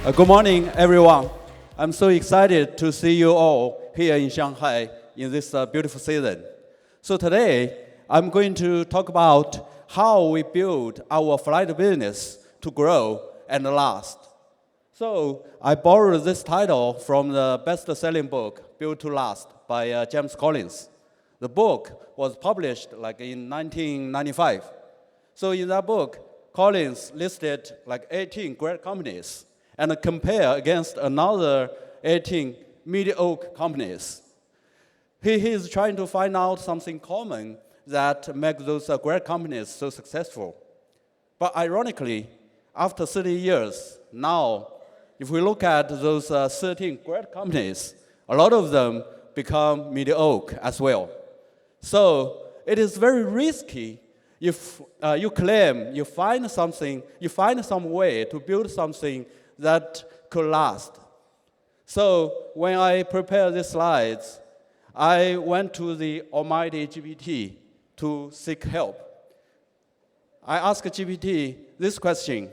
Good morning, everyone. I'm so excited to see you all here in Shanghai in this beautiful season. So today, I'm going to talk about how we build our flight business to grow and last. So I borrowed this title from the best-selling book, Built to Last, by James Collins. The book was published in 1995. So in that book, Collins listed 18 great companies and compare against another 18 mediocre companies. He is trying to find out something common that makes those great companies so successful. But ironically, after 30 years, now, if we look at those 13 great companies, a lot of them become mediocre as well. So it is very risky if you claim you find some way to build something that could last. So when I prepared these slides, I went to the almighty GPT to seek help. I asked GPT this question: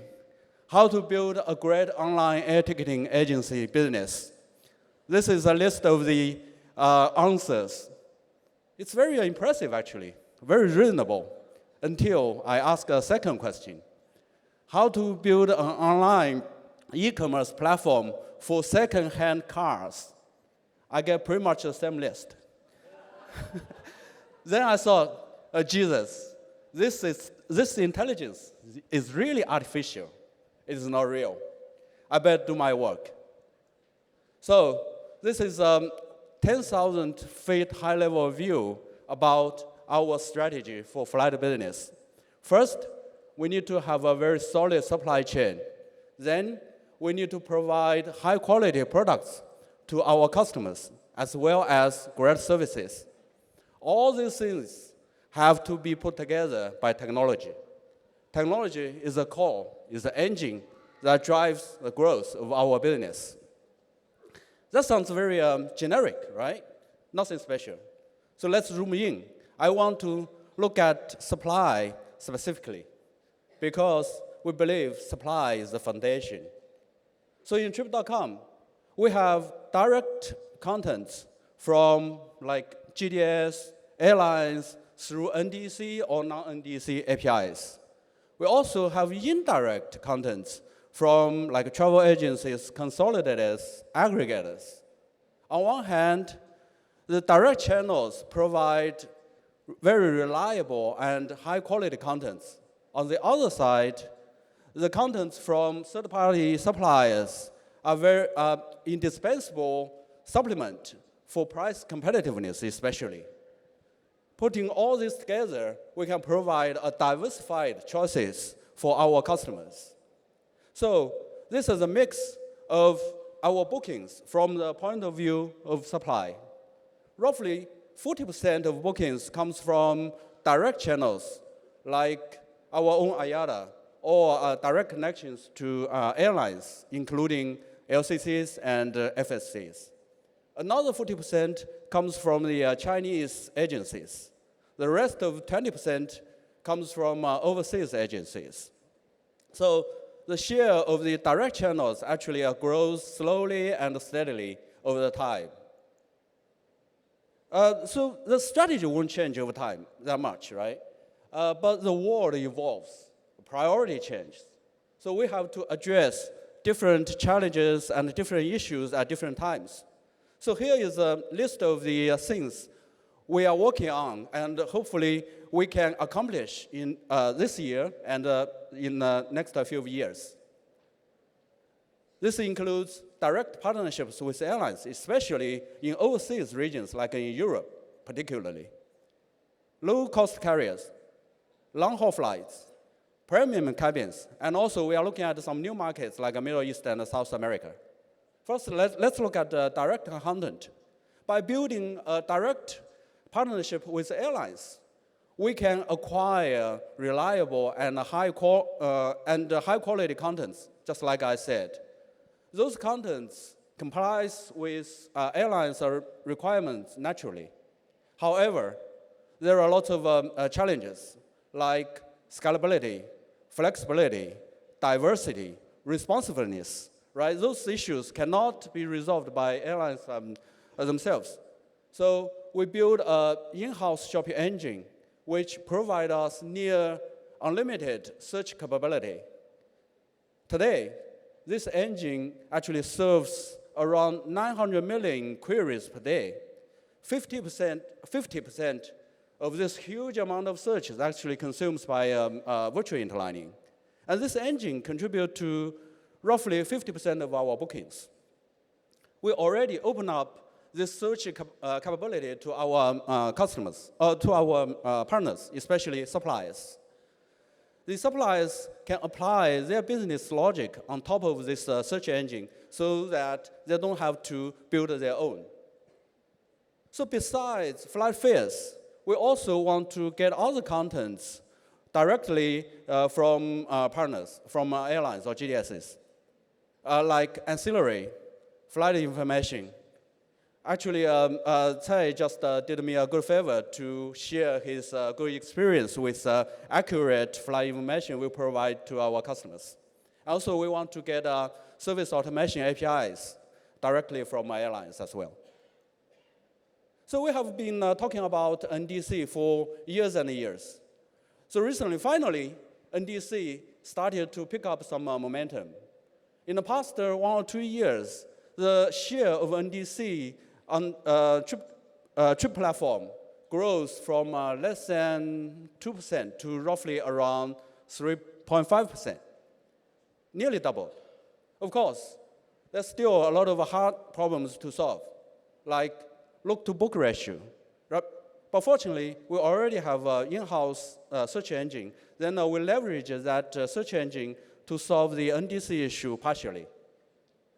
how to build a great online air ticketing agency business? This is a list of the answers. It's very impressive, actually, very reasonable, until I ask a second question: how to build an online e-commerce platform for second-hand cars? I get pretty much the same list. Then I thought, Jesus, this intelligence is really artificial. It is not real. I better do my work. So this is 10,000 feet high-level view about our strategy for flight business. First, we need to have a very solid supply chain. Then, we need to provide high-quality products to our customers, as well as great services. All these things have to be put together by technology. Technology is the core, is the engine that drives the growth of our business. That sounds very generic, right? Nothing special. So let's zoom in. I want to look at supply specifically, because we believe supply is the foundation. So in Trip.com, we have direct content from GDS, airlines, through NDC or non-NDC APIs. We also have indirect content from travel agencies, consolidators, aggregators. On one hand, the direct channels provide very reliable and high-quality contents. On the other side, the contents from third-party suppliers are very indispensable supplement for price competitiveness, especially. Putting all this together, we can provide a diversified choices for our customers. So this is a mix of our bookings from the point of view of supply. Roughly 40% of bookings comes from direct channels, like our own IATA, or direct connections to airlines, including LCCs and FSCs. Another 40% comes from the Chinese agencies. The rest of 20% comes from overseas agencies. So the share of the direct channels actually grows slowly and steadily over the time. So the strategy won't change over time that much, right? But the world evolves. Priority changes. So we have to address different challenges and different issues at different times. So here is a list of the things we are working on, and hopefully we can accomplish in this year and in the next few years. This includes direct partnerships with airlines, especially in overseas regions like in Europe, particularly. Low-cost carriers, long-haul flights, premium cabins, and also we are looking at some new markets like Middle East and South America. First, let's look at direct content. By building a direct partnership with airlines, we can acquire reliable and high-quality contents, just like I said. Those contents complies with airlines' requirements naturally. However, there are lots of challenges, like scalability, flexibility, diversity, responsiveness, right? Those issues cannot be resolved by airlines themselves. So we build an in-house shopping engine which provides us near unlimited search capability. Today, this engine actually serves around 900 million queries per day. 50% of this huge amount of search is actually consumed by virtual interlining. And this engine contributes to roughly 50% of our bookings. We already open up this search capability to our customers, to our partners, especially suppliers. The suppliers can apply their business logic on top of this search engine so that they don't have to build their own. So besides flight fares, we also want to get other contents directly from partners, from airlines or GDSs, like ancillary, flight information. Actually, Tsai just did me a good favor to share his good experience with accurate flight information we provide to our customers. Also, we want to get service automation APIs directly from airlines as well. So we have been talking about NDC for years and years. So recently, finally, NDC started to pick up some momentum. In the past 1 or 2 years, the share of NDC on Trip platform grows from less than 2% to roughly around 3.5%, nearly doubled. Of course, there's still a lot of hard problems to solve, like look-to-book ratio. But fortunately, we already have an in-house search engine. Then we leverage that search engine to solve the NDC issue partially.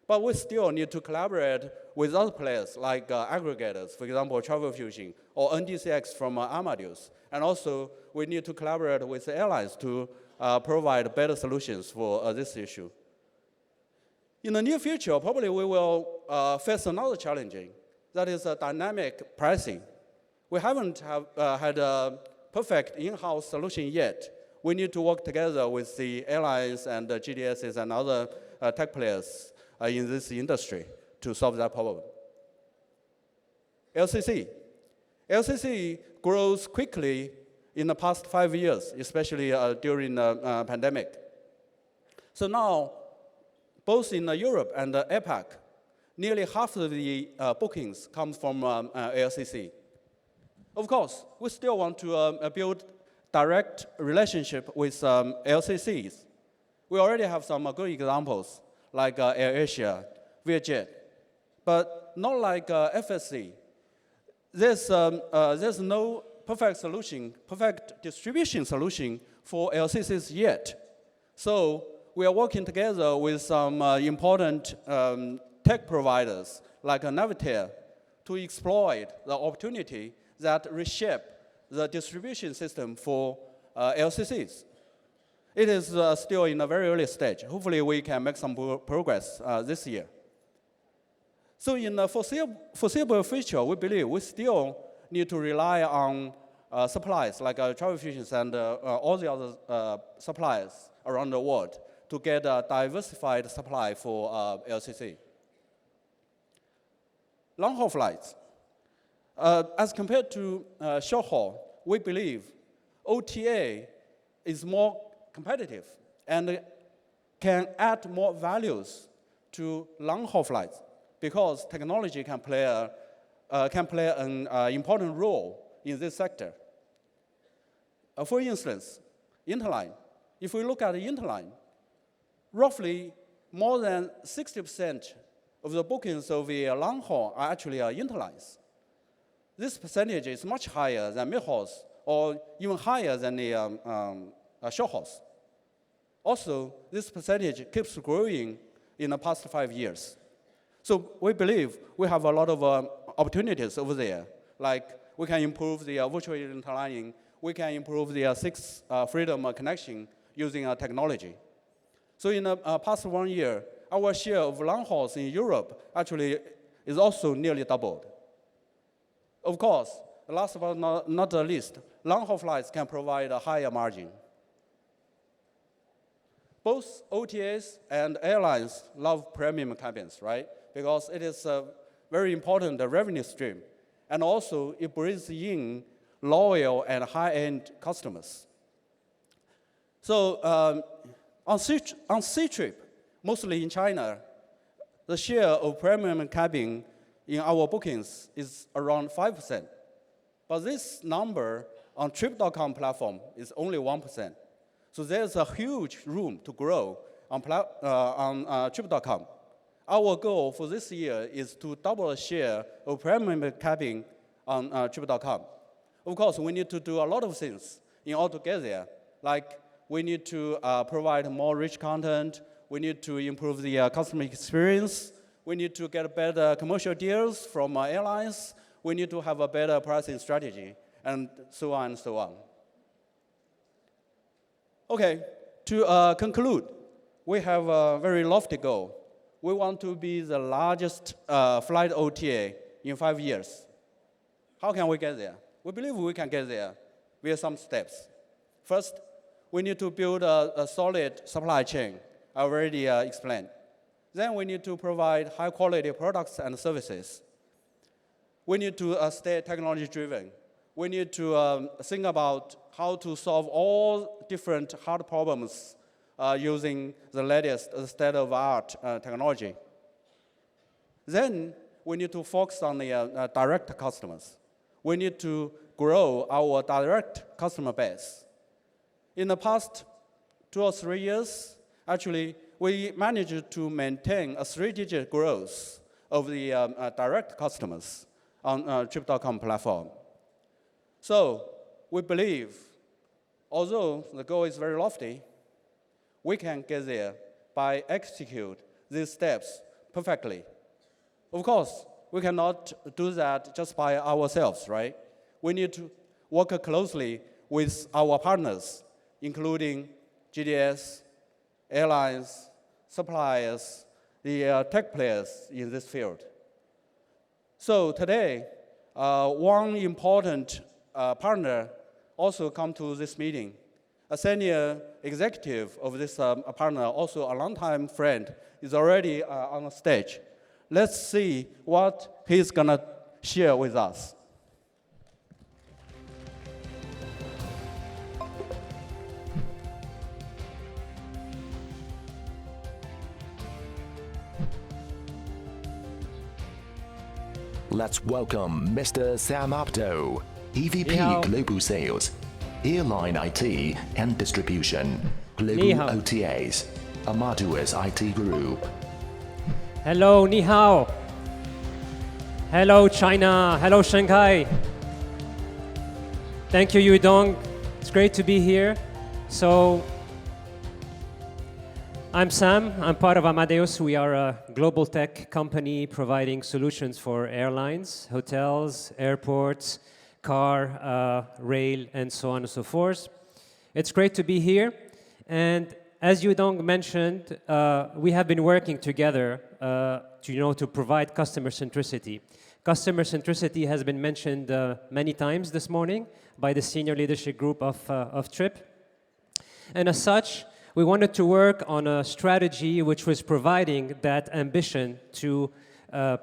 But we still need to collaborate with other players like aggregators, for example, Travel Fusion or NDCX from Amadeus. And also, we need to collaborate with the airlines to provide better solutions for this issue. In the near future, probably we will face another challenge, that is dynamic pricing. We haven't had a perfect in-house solution yet. We need to work together with the airlines and the GDSs and other tech players in this industry to solve that problem. LCC. LCC grows quickly in the past 5 years, especially during the pandemic. So now, both in Europe and APAC, nearly half of the bookings come from LCC. Of course, we still want to build direct relationship with LCCs. We already have some good examples, like AirAsia, Vietjet, but not like FSC. There's no perfect solution, perfect distribution solution for LCCs yet. So we are working together with some important tech providers like Navitaire to exploit the opportunity that reshape the distribution system for LCCs. It is still in a very early stage. Hopefully, we can make some progress this year. So in the foreseeable future, we believe we still need to rely on suppliers like Travel Fusions and all the other suppliers around the world to get a diversified supply for LCC. Long-haul flights. As compared to short haul, we believe OTA is more competitive and can add more values to long-haul flights because technology can play an important role in this sector. For instance, interline. If we look at the interline, roughly more than 60% of the bookings of the long haul are actually interlines. This percentage is much higher than mid-hauls or even higher than the short hauls. Also, this percentage keeps growing in the past 5 years. So we believe we have a lot of opportunities over there. Like we can improve the virtual interlining, we can improve the sixth freedom connection using technology. So in the past 1 year, our share of long hauls in Europe actually is also nearly doubled. Of course, last but not the least, long haul flights can provide a higher margin. Both OTAs and airlines love premium cabins, right? Because it is a very important revenue stream. And also, it brings in loyal and high-end customers. So on C-Trip, mostly in China, the share of premium cabin in our bookings is around 5%. But this number on Trip.com platform is only 1%. So there's a huge room to grow on Trip.com. Our goal for this year is to double the share of premium cabin on Trip.com. Of course, we need to do a lot of things in order to get there. Like, we need to provide more rich content. We need to improve the customer experience. We need to get better commercial deals from airlines. We need to have a better pricing strategy, and so on and so on. Okay, to conclude, we have a very lofty goal. We want to be the largest flight OTA in 5 years. How can we get there? We believe we can get there via some steps. First, we need to build a solid supply chain. I already explained. Then we need to provide high-quality products and services. We need to stay technology-driven. We need to think about how to solve all different hard problems using the latest state-of-the-art technology. Then we need to focus on the direct customers. We need to grow our direct customer base. In the past 2 or 3 years, actually, we managed to maintain a 3-digit growth of the direct customers on Trip.com platform. So we believe, although the goal is very lofty, we can get there by execute these steps perfectly. Of course, we cannot do that just by ourselves, right? We need to work closely with our partners, including GDS, airlines, suppliers, the tech players in this field. So today, one important partner also come to this meeting. A senior executive of this partner, also a longtime friend, is already on the stage. Let's see what he's gonna share with us. Let's welcome Mr. Sam Abdo, EVP Global Sales, Airline IT and Distribution, Global OTAs, Amadeus IT Group. Hello, ni hao. Hello, China. Hello, Shanghai. Thank you, Yudong. It's great to be here. So, I'm Sam. I'm part of Amadeus. We are a global tech company providing solutions for airlines, hotels, airports, car, rail, and so on and so forth. It's great to be here. And as Yudong mentioned, we have been working together to provide customer centricity. Customer centricity has been mentioned many times this morning by the senior leadership group of Trip. And as such, we wanted to work on a strategy which was providing that ambition to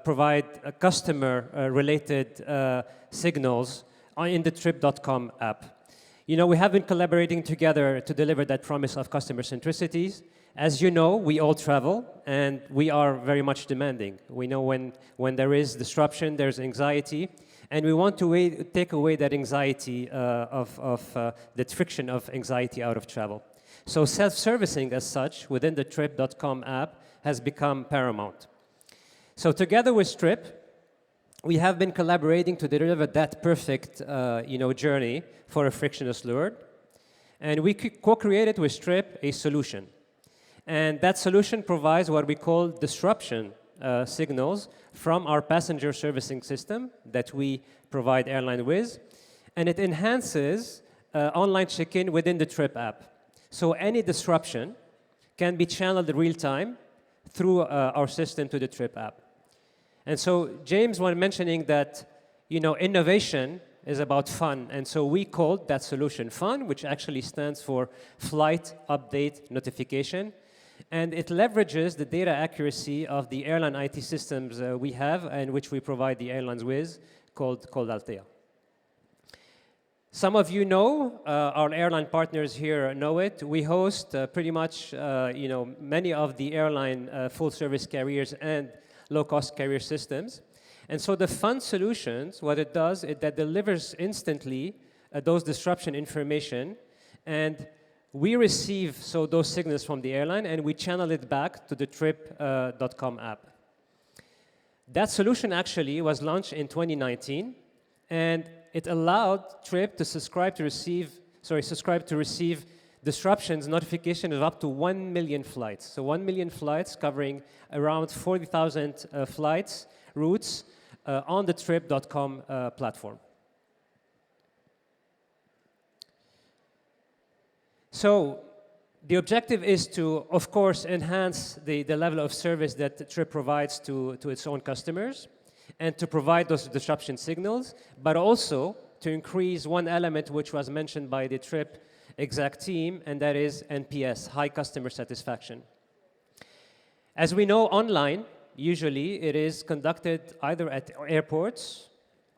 provide customer-related signals in the Trip.com app. You know, we have been collaborating together to deliver that promise of customer centricity. As you know, we all travel, and we are very much demanding. We know when there is disruption, there's anxiety, and we want to take away that anxiety that friction of anxiety out of travel. So self-servicing as such within the Trip.com app has become paramount. So together with Trip, we have been collaborating to deliver that perfect journey for a frictionless lure. And we co-created with Trip a solution. And that solution provides what we call disruption signals from our passenger servicing system that we provide airline with. And it enhances online check-in within the Trip app. So any disruption can be channeled real time through our system to the Trip app. And so James was mentioning that innovation is about fun. And so we called that solution FUN, which actually stands for Flight Update Notification. And it leverages the data accuracy of the airline IT systems we have and which we provide the airlines with, called Altea. Some of you know, our airline partners here know it. We host pretty much many of the airline full-service carriers and low-cost carrier systems. And so the FUN solutions, what it does, is that delivers instantly those disruption information, and we receive those signals from the airline, and we channel it back to the Trip.com app. That solution actually was launched in 2019, and it allowed Trip to subscribe to receive disruptions notification of up to 1 million flights. So 1 million flights covering around 40,000 flights, routes on the Trip.com platform. So the objective is to, of course, enhance the level of service that Trip provides to its own customers and to provide those disruption signals, but also to increase one element which was mentioned by the Trip exec team, and that is NPS, high customer satisfaction. As we know, online, usually it is conducted either at airports,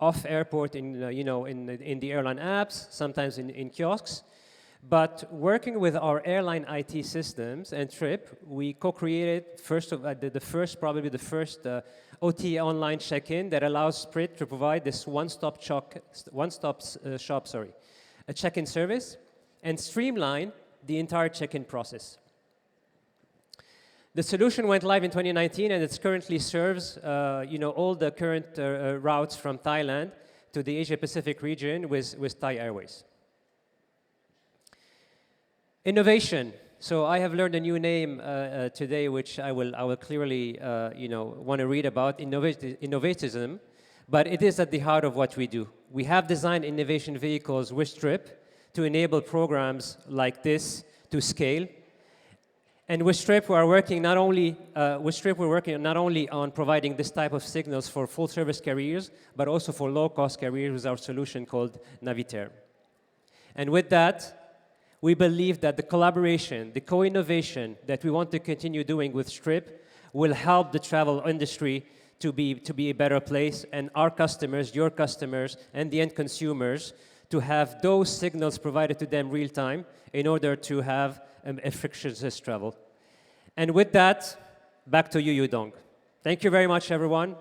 off airport in the airline apps, sometimes in kiosks. But working with our airline IT systems and Trip, we co-created the first OTA online check-in that allows Trip to provide this one-stop shop, a check-in service, and streamline the entire check-in process. The solution went live in 2019, and it currently serves all the current routes from Thailand to the Asia-Pacific region with Thai Airways. Innovation. So I have learned a new name today, which I will clearly want to read about, innovativism, but it is at the heart of what we do. We have designed innovation vehicles with Trip to enable programs like this to scale. And with Trip, we're working not only on providing this type of signals for full-service carriers, but also for low-cost carriers with our solution called Navitaire. And with that, we believe that the collaboration, the co-innovation that we want to continue doing with Trip will help the travel industry to be a better place, and our customers, your customers, and the end consumers to have those signals provided to them real time in order to have a frictionless travel. And with that, back to you, Yudong. Thank you very much, everyone.